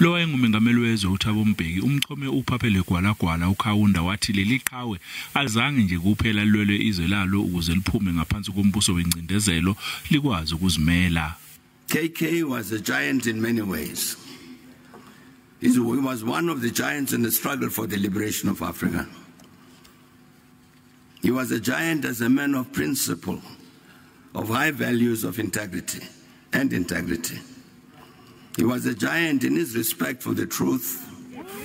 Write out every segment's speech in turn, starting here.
Lowo owayengumengameli wezwe uThabo Mbeki umchome uphaphele gwalagwala uKaunda wathi leli qhawe azange nje kuphela lwele izwe lalo ukuze liphume ngaphansi kombuso wencindezelo likwazi ukuzimela. KK was a giant in many ways. He was one of the giants in the struggle for the liberation of Africa. He was a giant as a man of principle, of high values of integrity and integrity. He was a giant in his respect for the truth.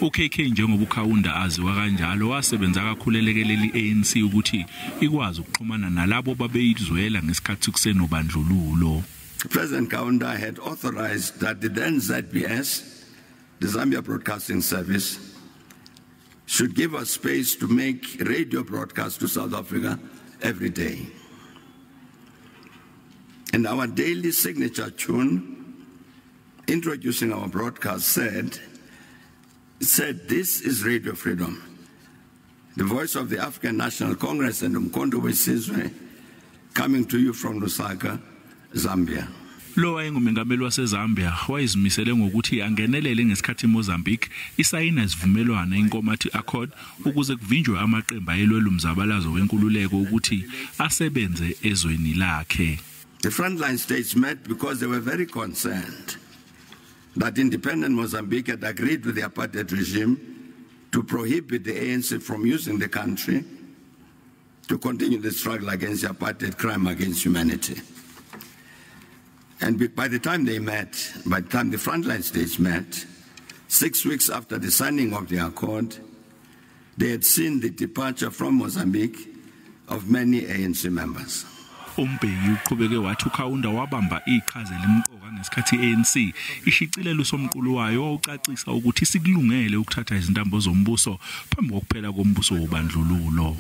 UKK njengoba uKaunda aziwa kanjalo wasebenza kakhulelekeleli ANC ukuthi ikwazi ukuxhumana nalabo babeyizwela ngesikhathi kusenobandlululo. President Kaunda had authorized that the then ZBS, the Zambia Broadcasting Service, should give us space to make radio broadcasts to South Africa every day. And our daily signature tune introducing our broadcast said, this is Radio Freedom, the voice of the African National Congress and wezwe, coming to you from Lusaka, Zambia. Lowo owayengumengameli waseZambia wayezimisele ngokuthi angenelele ngesikhathi Mozambique isayina isivumelwano inkomathi accord ukuze kuvinjwe amaqembu ayelwela umzabalazo wenkululeko ukuthi asebenze ezweni lakhe. The frontline states met because they were very concerned that independent Mozambique had agreed with the apartheid regime to prohibit the ANC from using the country to continue the struggle against the apartheid crime against humanity. And by the time they met, by the time the frontline states met, 6 weeks after the signing of the accord, they had seen the departure from Mozambique of many ANC members. Mbeki uqhubeke wathi uKaunda wabamba iqhaza elimqoka ngesikhathi ANC ishicilelo somqulu wayo ucacisa ukuthi sikulungele ukuthatha izintambo zombuso phambi kokuphela kombuso wobandlululo.